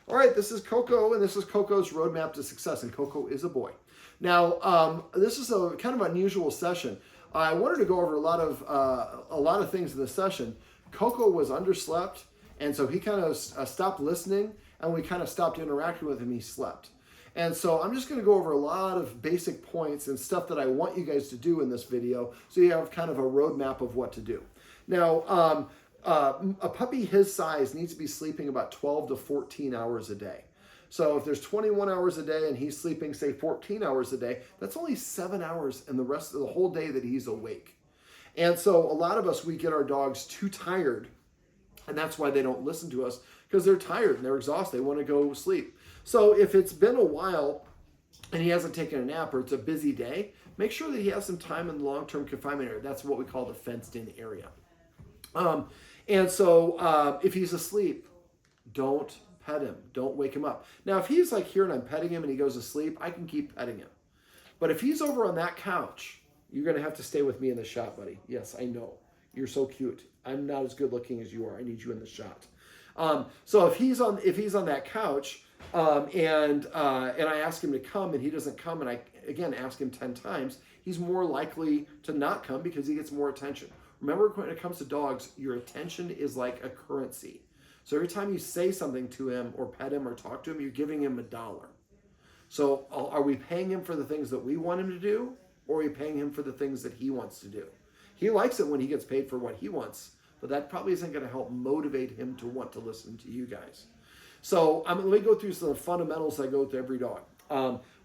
All right, this is Coco, and this is Coco's Roadmap to Success, and Coco is a boy. Now, this is a kind of unusual session. I wanted to go over a lot of things in this session. Coco was underslept, and so he kind of stopped listening, and we kind of stopped interacting with him. He slept. And so I'm just going to go over a lot of basic points and stuff that I want you guys to do in this video so you have kind of a roadmap of what to do. Now, a puppy his size needs to be sleeping about 12 to 14 hours a day. So if there's 21 hours a day and he's sleeping, say, 14 hours a day, that's only 7 hours in the rest of the whole day that he's awake. And so a lot of us, we get our dogs too tired, and that's why they don't listen to us, because they're tired and they're exhausted. They want to go sleep. So if it's been a while and he hasn't taken a nap or it's a busy day, make sure that he has some time in the long-term confinement area. That's what we call the fenced-in area. And so if he's asleep, don't pet him. Don't wake him up. Now, if he's like here and I'm petting him and he goes to sleep, I can keep petting him. But if he's over on that couch, you're going to have to stay with me in the shot, buddy. Yes, I know. You're so cute. I'm not as good looking as you are. I need you in the shot. So if he's on that couch and I ask him to come and he doesn't come, and I again ask him 10 times, he's more likely to not come because he gets more attention. Remember, when it comes to dogs, your attention is like a currency. So every time you say something to him or pet him or talk to him, you're giving him $1. So are we paying him for the things that we want him to do, or are we paying him for the things that he wants to do? He likes it when he gets paid for what he wants, but that probably isn't going to help motivate him to want to listen to you guys. So let me go through some of the fundamentals I go with every dog.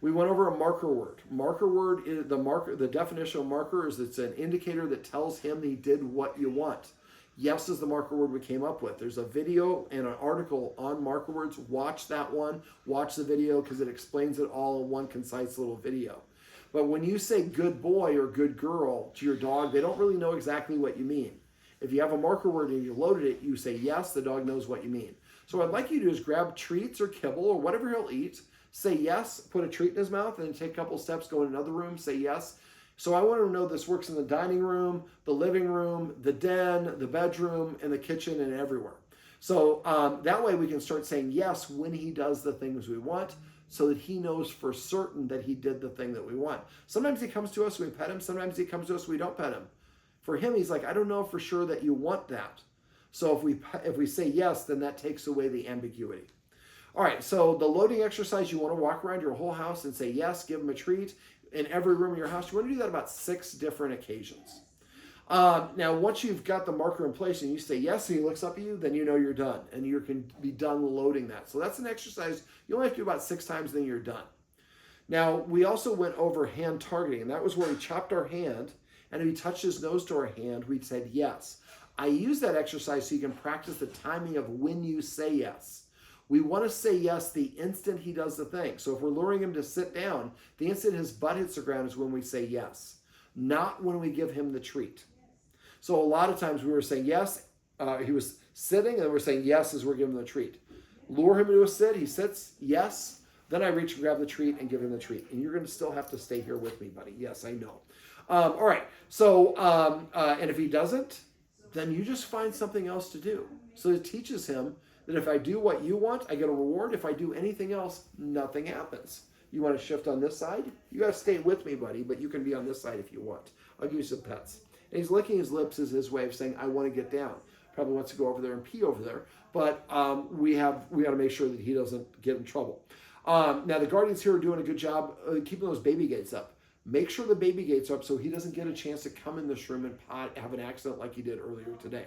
We went over a marker word. Marker word is the definition of marker is it's an indicator that tells him he did what you want. Yes is the marker word we came up with. There's a video and an article on marker words. Watch that one. Watch the video because it explains it all in one concise little video. But when you say good boy or good girl to your dog, they don't really know exactly what you mean. If you have a marker word and you loaded it, you say yes, the dog knows what you mean. So what I'd like you to do is grab treats or kibble or whatever he'll eat, say yes, put a treat in his mouth, and then take a couple steps, go in another room, say yes. So I want to know this works in the dining room, the living room, the den, the bedroom, and the kitchen, and everywhere. So that way we can start saying yes when he does the things we want, so that he knows for certain that he did the thing that we want. Sometimes he comes to us, we pet him. Sometimes he comes to us, we don't pet him. For him, he's like, I don't know for sure that you want that. So if we say yes, then that takes away the ambiguity. All right, so the loading exercise, you want to walk around your whole house and say yes, give him a treat in every room of your house. You want to do that about 6 different occasions. Now, once you've got the marker in place and you say yes and he looks up at you, then you know you're done and you can be done loading that. So that's an exercise you only have to do about 6 times, then you're done. Now, we also went over hand targeting, and that was where we chopped our hand, and if he touched his nose to our hand, we said yes. I use that exercise so you can practice the timing of when you say yes. We want to say yes the instant he does the thing. So if we're luring him to sit down, the instant his butt hits the ground is when we say yes, not when we give him the treat. So a lot of times we were saying yes, he was sitting, and we're saying yes as we're giving him the treat. Lure him into a sit, he sits, yes, then I reach and grab the treat and give him the treat. And you're going to still have to stay here with me, buddy. Yes, I know. All right, so, and if he doesn't, then you just find something else to do. So it teaches him that if I do what you want, I get a reward. If I do anything else, nothing happens. You want to shift on this side? You got to stay with me, buddy, but you can be on this side if you want. I'll give you some pets. And he's licking his lips as his way of saying, I want to get down. Probably wants to go over there and pee over there, but we got to make sure that he doesn't get in trouble. Now, the guardians here are doing a good job keeping those baby gates up. Make sure the baby gate's up so he doesn't get a chance to come in this room and have an accident like he did earlier today.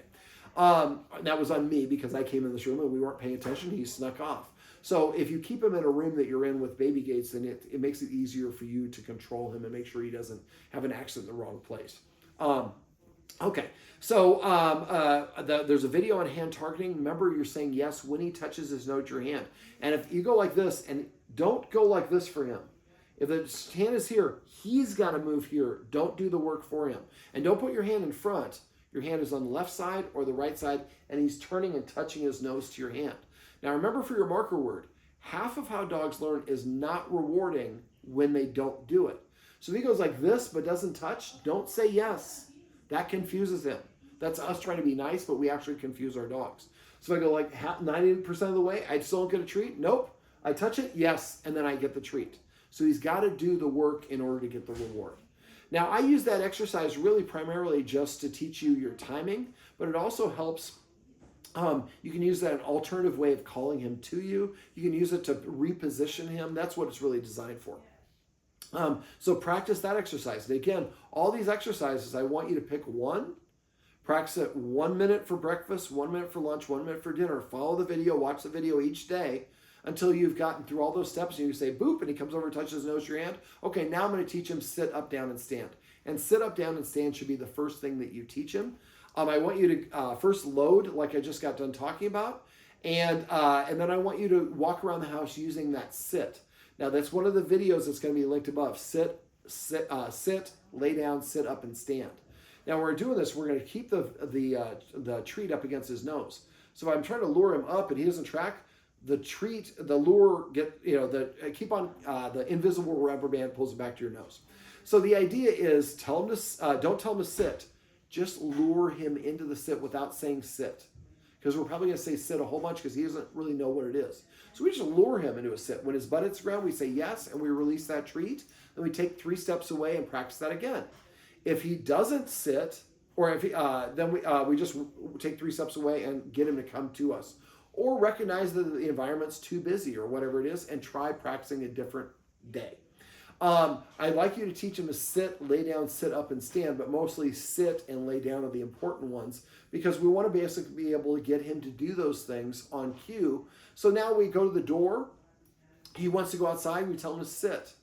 That was on me because I came in this room and we weren't paying attention. He snuck off. So if you keep him in a room that you're in with baby gates, then it makes it easier for you to control him and make sure he doesn't have an accident in the wrong place. Okay, so there's a video on hand targeting. Remember, you're saying yes when he touches his nose to your hand. And if you go like this, and don't go like this for him. If the hand is here, he's got to move here. Don't do the work for him. And don't put your hand in front. Your hand is on the left side or the right side, and he's turning and touching his nose to your hand. Now remember, for your marker word, half of how dogs learn is not rewarding when they don't do it. So if he goes like this but doesn't touch, don't say yes. That confuses him. That's us trying to be nice, but we actually confuse our dogs. So if I go like 90% of the way, I still don't get a treat? Nope. I touch it, yes, and then I get the treat. So he's got to do the work in order to get the reward. Now, I use that exercise really primarily just to teach you your timing, but it also helps. You can use that an alternative way of calling him to you. You can use it to reposition him. That's what it's really designed for. So practice that exercise. And again, all these exercises, I want you to pick one. Practice it 1 minute for breakfast, 1 minute for lunch, 1 minute for dinner. Follow the video, watch the video each day until you've gotten through all those steps and you say, boop, and he comes over and touches his nose to your hand. Okay, now I'm going to teach him sit up, down, and stand. And sit up, down, and stand should be the first thing that you teach him. I want you to first load, like I just got done talking about, and then I want you to walk around the house using that sit. Now, that's one of the videos that's going to be linked above. Sit, lay down, sit up, and stand. Now, when we're doing this, we're going to keep the treat up against his nose. So if I'm trying to lure him up and he doesn't track, the lure the invisible rubber band pulls it back to your nose. So the idea is don't tell him to sit. Just lure him into the sit without saying sit. Because we're probably going to say sit a whole bunch because he doesn't really know what it is. So we just lure him into a sit. When his butt hits the ground, we say yes, and we release that treat. Then we take 3 steps away and practice that again. If he doesn't sit, or if then we just take 3 steps away and get him to come to us. Or recognize that the environment's too busy or whatever it is and try practicing a different day. I'd like you to teach him to sit, lay down, sit up, and stand, but mostly sit and lay down are the important ones because we want to basically be able to get him to do those things on cue. So now we go to the door. He wants to go outside. We tell him to sit.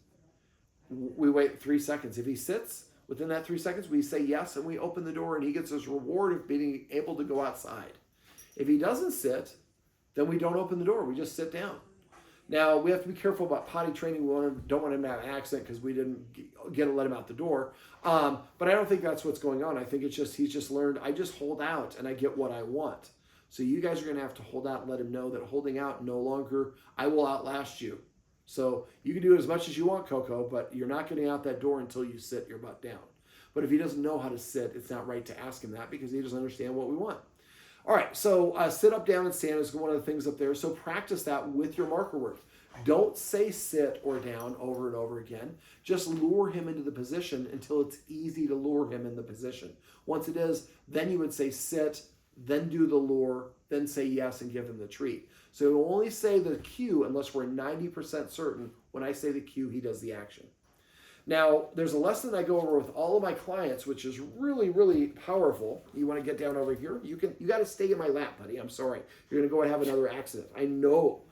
We wait 3 seconds. If he sits, within that 3 seconds, we say yes, and we open the door, and he gets his reward of being able to go outside. If he doesn't sit, then we don't open the door. We just sit down. Now, we have to be careful about potty training. We don't want him to have an accident because we didn't let him out the door. But I don't think that's what's going on. I think it's just he's just learned, I just hold out and I get what I want. So you guys are going to have to hold out and let him know that holding out no longer, I will outlast you. So you can do it as much as you want, Coco, but you're not getting out that door until you sit your butt down. But if he doesn't know how to sit, it's not right to ask him that because he doesn't understand what we want. All right, so sit up, down, and stand is one of the things up there. So practice that with your marker word. Don't say sit or down over and over again. Just lure him into the position until it's easy to lure him in the position. Once it is, then you would say sit, then do the lure, then say yes and give him the treat. So we'll only say the cue unless we're 90% certain when I say the cue, he does the action. Now, there's a lesson I go over with all of my clients, which is really, really powerful. You want to get down over here? You got to stay in my lap, buddy. I'm sorry. You're going to go and have another accident. I know.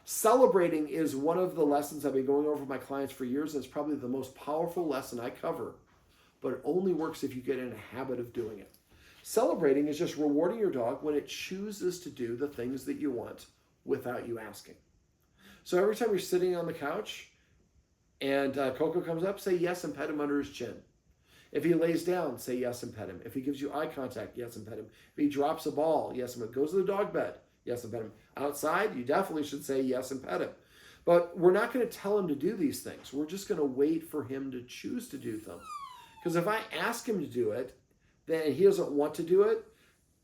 Celebrating is one of the lessons I've been going over with my clients for years. And it's probably the most powerful lesson I cover, but it only works if you get in a habit of doing it. Celebrating is just rewarding your dog when it chooses to do the things that you want without you asking. So every time you're sitting on the couch, and Coco comes up, say yes and pet him under his chin. If he lays down, say yes and pet him. If he gives you eye contact, yes and pet him. If he drops a ball, yes and pet him. Goes to the dog bed, yes and pet him. Outside, you definitely should say yes and pet him. But we're not going to tell him to do these things. We're just going to wait for him to choose to do them. Because if I ask him to do it, then he doesn't want to do it,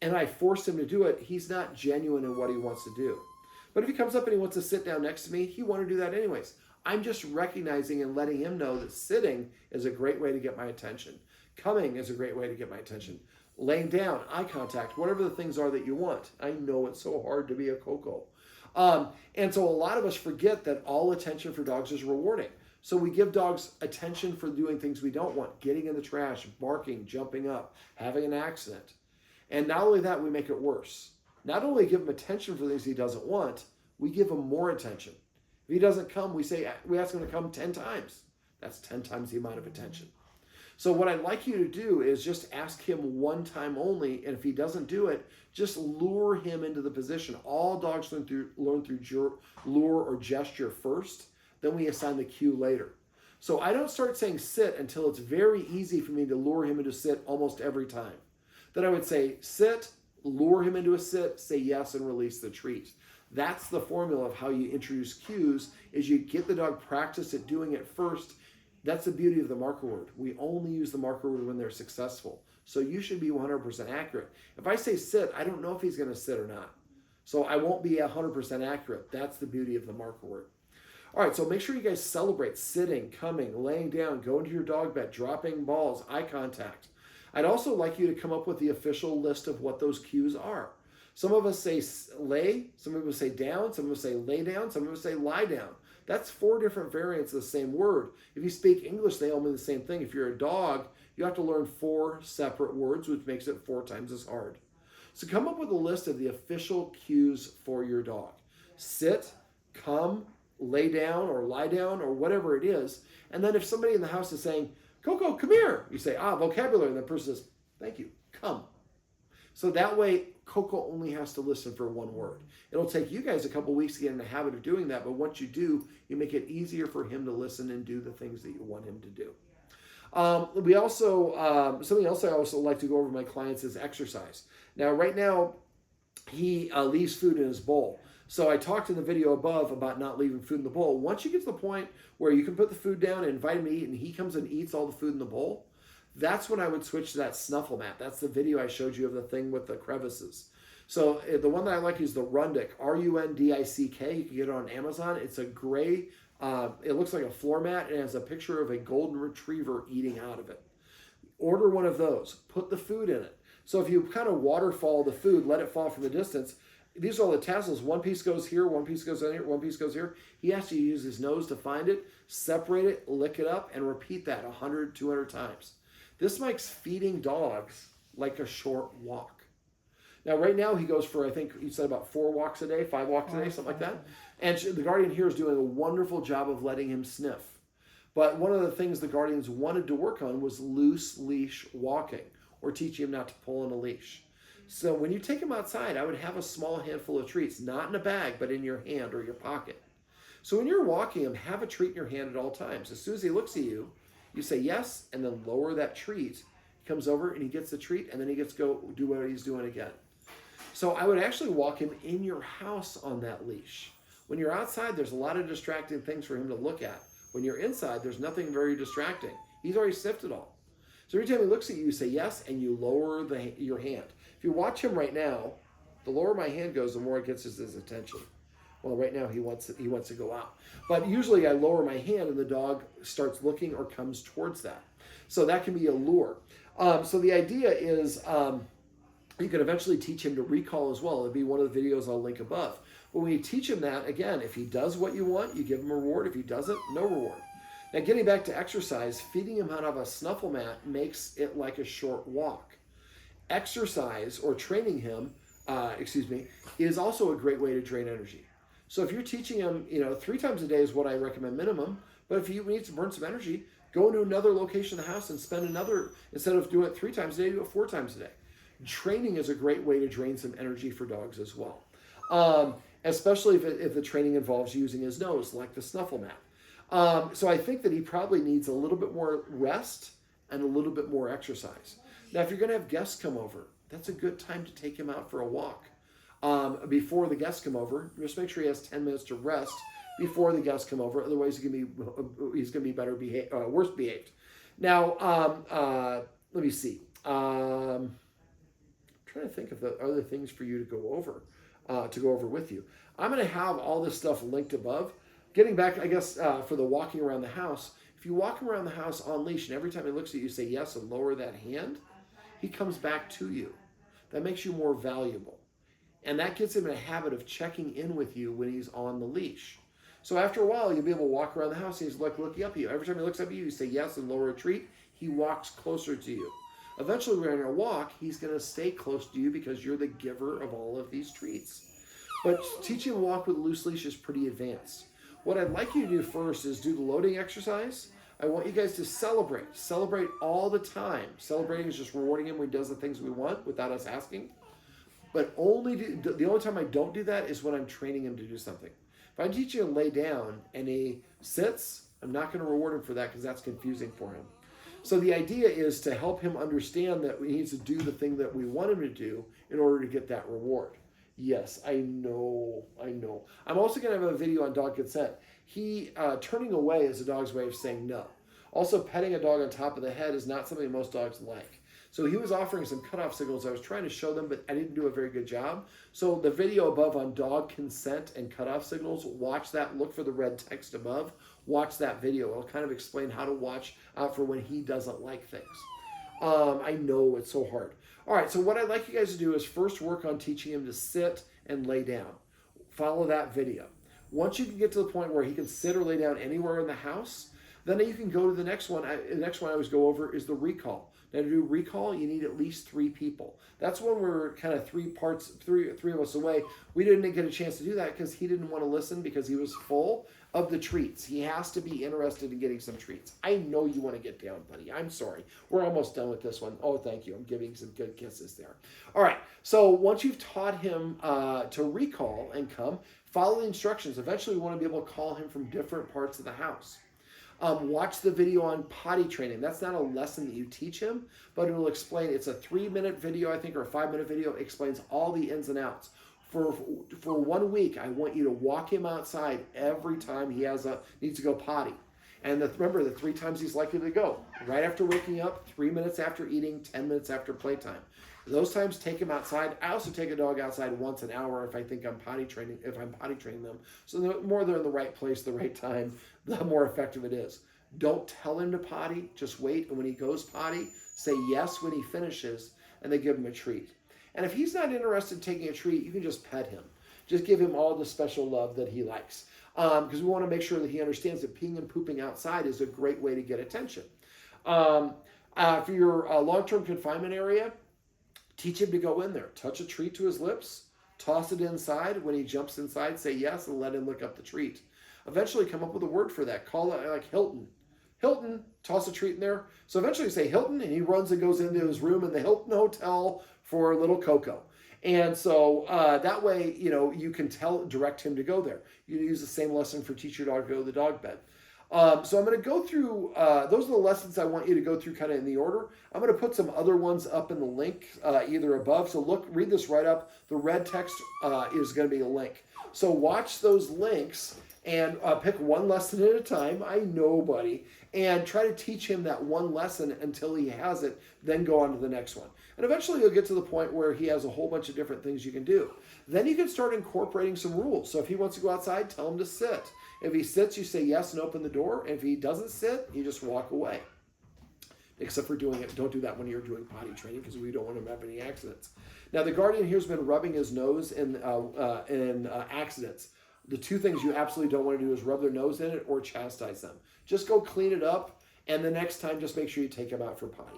and I force him to do it, he's not genuine in what he wants to do. But if he comes up and he wants to sit down next to me, he want to do that anyways. I'm just recognizing and letting him know that sitting is a great way to get my attention. Coming is a great way to get my attention. Laying down, eye contact, whatever the things are that you want. I know it's so hard to be a Coco. And so a lot of us forget that all attention for dogs is rewarding. So we give dogs attention for doing things we don't want, getting in the trash, barking, jumping up, having an accident. And not only that, we make it worse. Not only give him attention for things he doesn't want, we give him more attention. If he doesn't come, we ask him to come 10 times. That's 10 times the amount of attention. So what I'd like you to do is just ask him one time only, and if he doesn't do it, just lure him into the position. All dogs learn through lure or gesture first, then we assign the cue later. So I don't start saying sit until it's very easy for me to lure him into sit almost every time. Then I would say sit, lure him into a sit, say yes, and release the treat. That's the formula of how you introduce cues, is you get the dog practice at doing it first. That's the beauty of the marker word. We only use the marker word when they're successful. So you should be 100% accurate. If I say sit, I don't know if he's going to sit or not. So I won't be 100% accurate. That's the beauty of the marker word. All right, so make sure you guys celebrate sitting, coming, laying down, going to your dog bed, dropping balls, eye contact. I'd also like you to come up with the official list of what those cues are. Some of us say lay, some of us say down, some of us say lay down, some of us say lie down. That's 4 different variants of the same word. If you speak English, they all mean the same thing. If you're a dog, you have to learn 4 separate words, which makes it 4 times as hard. So come up with a list of the official cues for your dog. Sit, come, lay down or lie down or whatever it is. And then if somebody in the house is saying, Coco, come here, you say, vocabulary. And the person says, thank you, come. So that way, Coco only has to listen for 1 word. It'll take you guys a couple weeks to get in the habit of doing that, but once you do, you make it easier for him to listen and do the things that you want him to do. We also, something else I also like to go over with my clients is exercise. Now, right now, he leaves food in his bowl. So I talked in the video above about not leaving food in the bowl. Once you get to the point where you can put the food down and invite him to eat, and he comes and eats all the food in the bowl, that's when I would switch to that snuffle mat. That's the video I showed you of the thing with the crevices. So the one that I like is the Rundick, R-U-N-D-I-C-K. You can get it on Amazon. It's a gray, it looks like a floor mat, and it has a picture of a golden retriever eating out of it. Order one of those. Put the food in it. So if you kind of waterfall the food, let it fall from the distance, these are all the tassels. One piece goes here, one piece goes in here, one piece goes here. He has to use his nose to find it, separate it, lick it up, and repeat that 100, 200 times. This makes feeding dogs like a short walk. Now, right now, he goes for, I think you said about 4 walks a day, 5 walks a day, something like that. And the Guardian here is doing a wonderful job of letting him sniff. But one of the things the Guardians wanted to work on was loose leash walking, or teaching him not to pull on a leash. So when you take him outside, I would have a small handful of treats, not in a bag, but in your hand or your pocket. So when you're walking him, have a treat in your hand at all times. As soon as he looks at you, you say yes, and then lower that treat. He comes over and he gets the treat, and then he gets to go do what he's doing again. So I would actually walk him in your house on that leash. When you're outside, there's a lot of distracting things for him to look at. When you're inside, there's nothing very distracting. He's already sniffed it all. So every time he looks at you, you say yes, and you lower your hand. If you watch him right now, the lower my hand goes, the more it gets his attention. Well, right now he wants to go out. But usually I lower my hand and the dog starts looking or comes towards that. So that can be a lure. So the idea is you can eventually teach him to recall as well. It'll be one of the videos I'll link above. But when you teach him that, again, if he does what you want, you give him a reward. If he doesn't, no reward. Now, getting back to exercise, feeding him out of a snuffle mat makes it like a short walk. Exercise or training him, is also a great way to drain energy. So if you're teaching him, 3 times a day is what I recommend minimum. But if you need to burn some energy, go into another location of the house and spend another, instead of doing it 3 times a day, do it 4 times a day. Training is a great way to drain some energy for dogs as well. Especially if the training involves using his nose, like the snuffle mat. So I think that he probably needs a little bit more rest and a little bit more exercise. Now, if you're going to have guests come over, that's a good time to take him out for a walk. Before the guests come over, just make sure he has 10 minutes to rest before the guests come over. Otherwise, he's going to be worse behaved. Now, let me see. I'm trying to think of the other things for you to go over with you. I'm going to have all this stuff linked above. Getting back, I guess, for the walking around the house, if you walk him around the house on leash and every time he looks at you, say yes and lower that hand, he comes back to you. That makes you more valuable. And that gets him in a habit of checking in with you when he's on the leash. So after a while, you'll be able to walk around the house and he's like looking up at you. Every time he looks up at you, you say yes and lower a treat. He walks closer to you. Eventually, when you're on a walk, he's going to stay close to you because you're the giver of all of these treats. But teaching him to walk with a loose leash is pretty advanced. What I'd like you to do first is do the loading exercise. I want you guys to celebrate. Celebrate all the time. Celebrating is just rewarding him when he does the things we want without us asking. But the only time I don't do that is when I'm training him to do something. If I teach him to lay down and he sits, I'm not going to reward him for that because that's confusing for him. So the idea is to help him understand that he needs to do the thing that we want him to do in order to get that reward. Yes, I know. I'm also going to have a video on dog consent. Turning away is a dog's way of saying no. Also, petting a dog on top of the head is not something most dogs like. So he was offering some cutoff signals. I was trying to show them, but I didn't do a very good job. So the video above on dog consent and cutoff signals, watch that, look for the red text above, watch that video. It'll kind of explain how to watch out for when he doesn't like things. I know it's so hard. All right, so what I'd like you guys to do is first work on teaching him to sit and lay down. Follow that video. Once you can get to the point where he can sit or lay down anywhere in the house, then you can go to the next one. The next one I always go over is the recall. Now to do recall, you need at least 3 people. That's when we're kind of three of us away. We didn't get a chance to do that because he didn't want to listen because he was full of the treats. He has to be interested in getting some treats. I know you want to get down, buddy. I'm sorry. We're almost done with this one. Oh, thank you. I'm giving some good kisses there. All right. So once you've taught him to recall and come, follow the instructions. Eventually, we want to be able to call him from different parts of the house. Watch the video on potty training. That's not a lesson that you teach him, but it will explain. It's a 3-minute video, I think, or a 5-minute video. It explains all the ins and outs. For 1 week, I want you to walk him outside every time he needs to go potty. And remember, the 3 times he's likely to go. Right after waking up, 3 minutes after eating, 10 minutes after playtime. Those times, take him outside. I also take a dog outside once an hour if I think I'm potty training them. So the more they're in the right place, the right time, the more effective it is. Don't tell him to potty. Just wait. And when he goes potty, say yes when he finishes, and then give him a treat. And if he's not interested in taking a treat, you can just pet him. Just give him all the special love that he likes. Because we want to make sure that he understands that peeing and pooping outside is a great way to get attention. For your long-term confinement area, teach him to go in there. Touch a treat to his lips. Toss it inside. When he jumps inside, say yes and let him lick up the treat. Eventually come up with a word for that. Call it like Hilton. Hilton, toss a treat in there. So eventually say Hilton, and he runs and goes into his room in the Hilton Hotel for little Coco. And so that way, you can direct him to go there. You can use the same lesson for teach your dog to go to the dog bed. So I'm going to go through, those are the lessons I want you to go through kind of in the order. I'm going to put some other ones up in the link, either above. So read this right up. The red text is going to be a link. So watch those links and pick one lesson at a time. I know, buddy. And try to teach him that one lesson until he has it, then go on to the next one. And eventually you'll get to the point where he has a whole bunch of different things you can do. Then you can start incorporating some rules. So if he wants to go outside, tell him to sit. If he sits, you say yes and open the door. If he doesn't sit, you just walk away. Except for don't do that when you're doing potty training because we don't want him to have any accidents. Now the guardian here has been rubbing his nose in accidents. The 2 things you absolutely don't want to do is rub their nose in it or chastise them. Just go clean it up, and the next time just make sure you take him out for potty.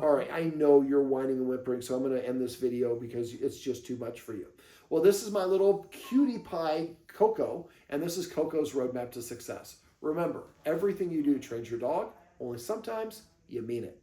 All right, I know you're whining and whimpering, so I'm going to end this video because it's just too much for you. Well, this is my little cutie pie, Coco, and this is Coco's roadmap to success. Remember, everything you do trains your dog, only sometimes you mean it.